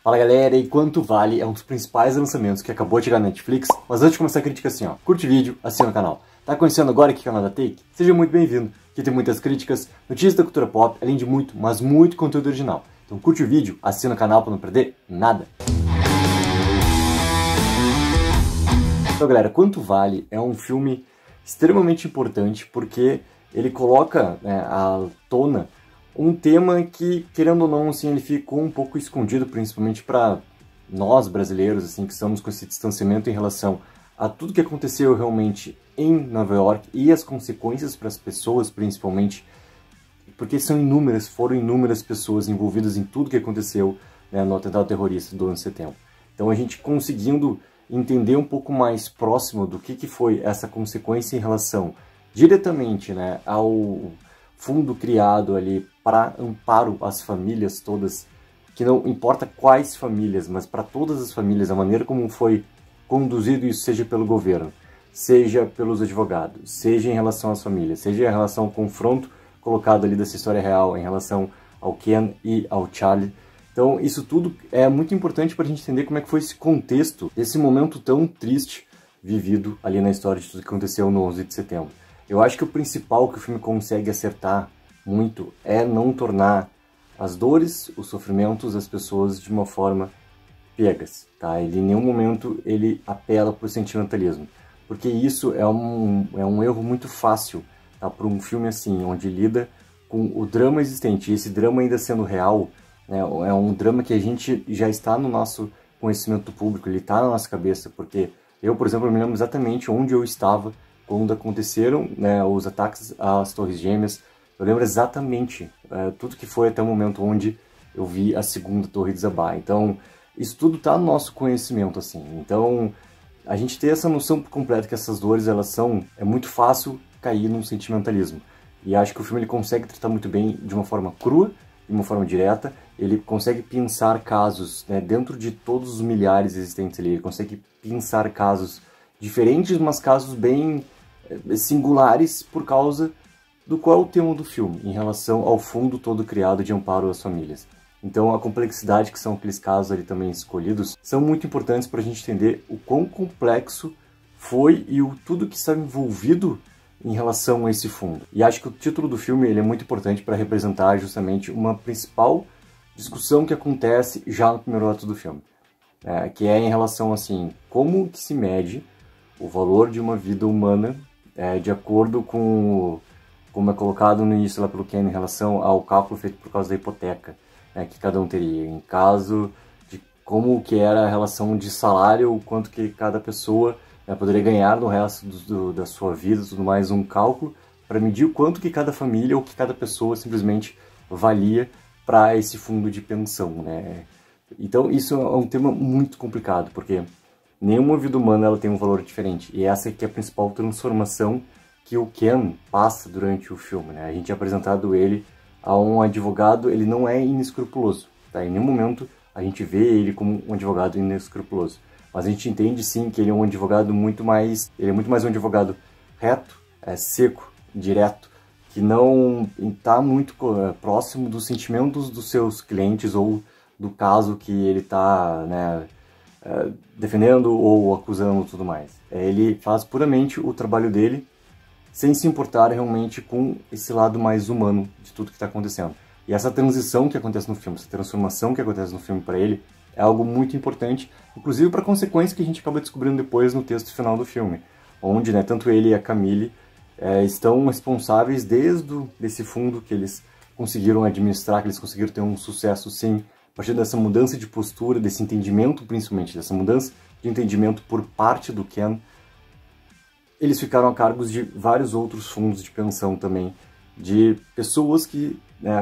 Fala galera, e Quanto Vale é um dos principais lançamentos que acabou de chegar na Netflix, mas antes de começar a crítica assim ó, curte o vídeo, assina o canal. Tá conhecendo agora aqui o canal da Take? Seja muito bem-vindo, aqui tem muitas críticas, notícias da cultura pop, além de muito, mas muito conteúdo original. Então curte o vídeo, assina o canal pra não perder nada. Então galera, Quanto Vale é um filme extremamente importante porque ele coloca à tona um tema que, querendo ou não, assim, ele ficou um pouco escondido, principalmente para nós brasileiros, assim, que estamos com esse distanciamento em relação a tudo que aconteceu realmente em Nova York e as consequências para as pessoas, principalmente, porque foram inúmeras pessoas envolvidas em tudo que aconteceu, né, no atentado terrorista do 11 de setembro. Então a gente conseguindo entender um pouco mais próximo do que foi essa consequência em relação diretamente, né, ao fundo criado ali para amparo às famílias todas, que não importa quais famílias, mas para todas as famílias, a maneira como foi conduzido isso, seja pelo governo, seja pelos advogados, seja em relação às famílias, seja em relação ao confronto colocado ali dessa história real em relação ao Ken e ao Charlie. Então isso tudo é muito importante para a gente entender como é que foi esse contexto, esse momento tão triste vivido ali na história de tudo que aconteceu no 11 de setembro. Eu acho que o principal que o filme consegue acertar muito é não tornar as dores, os sofrimentos das pessoas de uma forma piegas, tá? Ele em nenhum momento ele apela para o sentimentalismo, porque isso é um erro muito fácil, tá? Para um filme assim, onde lida com o drama existente, e esse drama ainda sendo real, né? É um drama que a gente já está no nosso conhecimento público, ele está na nossa cabeça, porque eu, por exemplo, me lembro exatamente onde eu estava quando aconteceram, né, os ataques às Torres Gêmeas. Eu lembro exatamente tudo que foi até o momento onde eu vi a segunda torre desabar. Então, isso tudo está no nosso conhecimento, assim. Então, a gente ter essa noção completa que essas dores, é muito fácil cair num sentimentalismo. E acho que o filme ele consegue tratar muito bem de uma forma crua, de uma forma direta. Ele consegue pensar casos, né, dentro de todos os milhares existentes ali. Ele consegue pensar casos diferentes, mas casos bem singulares por causa do qual é o tema do filme, em relação ao fundo todo criado de amparo às famílias. Então a complexidade que são aqueles casos ali também escolhidos são muito importantes para a gente entender o quão complexo foi e tudo que está envolvido em relação a esse fundo. E acho que o título do filme ele é muito importante para representar justamente uma principal discussão que acontece já no primeiro ato do filme, que é em relação assim, como que se mede o valor de uma vida humana de acordo com como é colocado no início lá pelo Ken em relação ao cálculo feito por causa da hipoteca, que cada um teria, em caso de como que era a relação de salário, o quanto que cada pessoa poderia ganhar no resto da sua vida, tudo mais, um cálculo para medir o quanto que cada família ou que cada pessoa simplesmente valia para esse fundo de pensão, né? Então isso é um tema muito complicado, porque nenhuma vida humana ela tem um valor diferente, e essa aqui é a principal transformação que o Ken passa durante o filme, né? A gente é apresentado ele a um advogado, ele não é inescrupuloso, tá? Em nenhum momento a gente vê ele como um advogado inescrupuloso, mas a gente entende sim que ele é um advogado muito mais um advogado reto, seco, direto, que não está muito próximo dos sentimentos dos seus clientes ou do caso que ele está, né, defendendo ou acusando e tudo mais. Ele faz puramente o trabalho dele, sem se importar realmente com esse lado mais humano de tudo que está acontecendo. E essa transição que acontece no filme, essa transformação que acontece no filme para ele, é algo muito importante, inclusive para a consequência que a gente acaba descobrindo depois no texto final do filme, onde, né, tanto ele e a Camille estão responsáveis desde esse fundo que eles conseguiram administrar, que eles conseguiram ter um sucesso sim, a partir dessa mudança de postura, desse entendimento principalmente, dessa mudança de entendimento por parte do Ken. Eles ficaram a cargo de vários outros fundos de pensão também, de pessoas que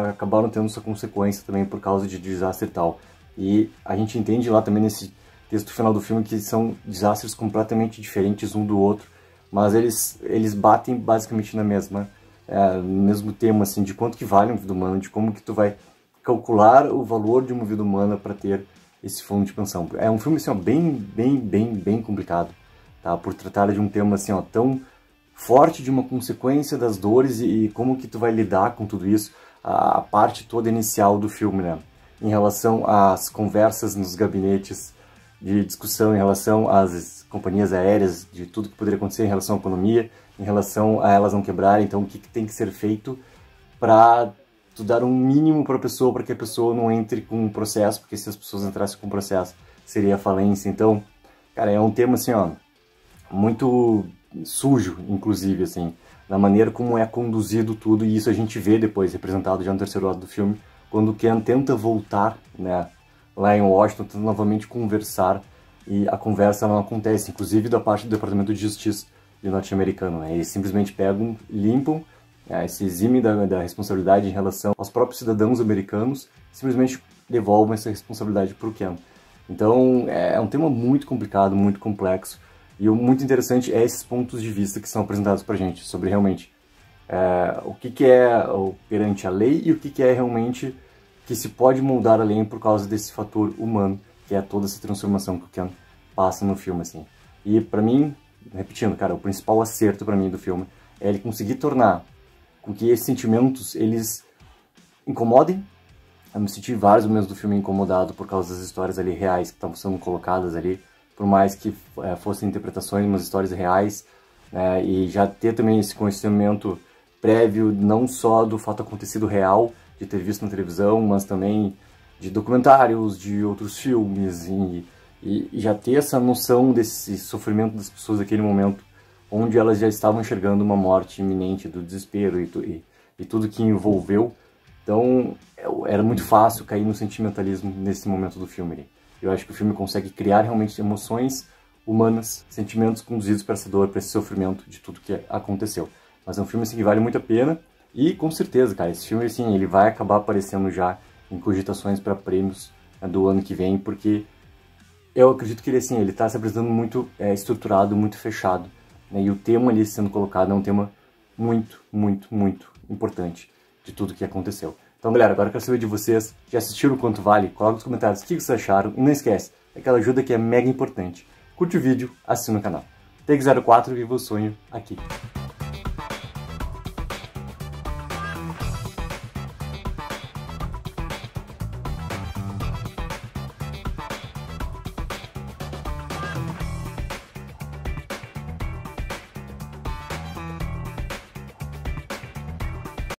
acabaram tendo essa consequência também por causa de desastre e tal. E a gente entende lá também nesse texto final do filme que são desastres completamente diferentes um do outro, mas eles batem basicamente no mesmo tema, assim, de quanto que vale uma vida humana, de como que tu vai calcular o valor de uma vida humana para ter esse fundo de pensão. É um filme assim, ó, bem complicado. Tá, por tratar de um tema assim, ó, tão forte, de uma consequência das dores e como que tu vai lidar com tudo isso, a parte toda inicial do filme, né? em relação às conversas nos gabinetes de discussão, em relação às companhias aéreas, de tudo que poderia acontecer em relação à economia, em relação a elas não quebrarem. Então, o que tem que ser feito para tu dar um mínimo para a pessoa, para que a pessoa não entre com um processo, porque se as pessoas entrassem com um processo, seria falência. Então, cara, é um tema, assim, ó, muito sujo, inclusive, assim, na maneira como é conduzido tudo, e isso a gente vê depois, representado já no terceiro ato do filme, quando o Ken tenta voltar, né, lá em Washington, tenta novamente conversar, e a conversa não acontece, inclusive da parte do Departamento de Justiça norte-americano, né, eles simplesmente pegam, limpam, se eximem da responsabilidade em relação aos próprios cidadãos americanos, simplesmente devolvem essa responsabilidade para o Ken. Então, é um tema muito complicado, muito complexo, e o muito interessante é esses pontos de vista que são apresentados pra gente, sobre realmente o que é perante a lei e o que é realmente que se pode moldar a lei por causa desse fator humano, que é toda essa transformação que o Ken passa no filme, assim. E pra mim, repetindo, cara, o principal acerto pra mim do filme é ele conseguir tornar com que esses sentimentos, eles incomodem. Eu me senti vários momentos do filme incomodado por causa das histórias ali reais que estavam sendo colocadas ali, por mais que fossem interpretações, umas histórias reais, né, e já ter também esse conhecimento prévio, não só do fato acontecido real, de ter visto na televisão, mas também de documentários, de outros filmes, e já ter essa noção desse sofrimento das pessoas naquele momento, onde elas já estavam enxergando uma morte iminente, do desespero e tudo que envolveu. Então, era muito fácil cair no sentimentalismo nesse momento do filme. Eu acho que o filme consegue criar realmente emoções humanas, sentimentos conduzidos para essa dor, para esse sofrimento de tudo que aconteceu. Mas é um filme assim, que vale muito a pena e, com certeza, cara, esse filme assim, ele vai acabar aparecendo já em cogitações para prêmios do ano que vem, porque eu acredito que ele assim, ele está se apresentando muito estruturado, muito fechado, né? E o tema ali sendo colocado é um tema muito, muito, muito importante de tudo que aconteceu. Então, galera, agora eu quero saber de vocês, já assistiram o Quanto Vale? Coloca nos comentários o que vocês acharam. E não esquece, aquela ajuda que é mega importante. Curte o vídeo, assina o canal. Take 04, viva o sonho aqui.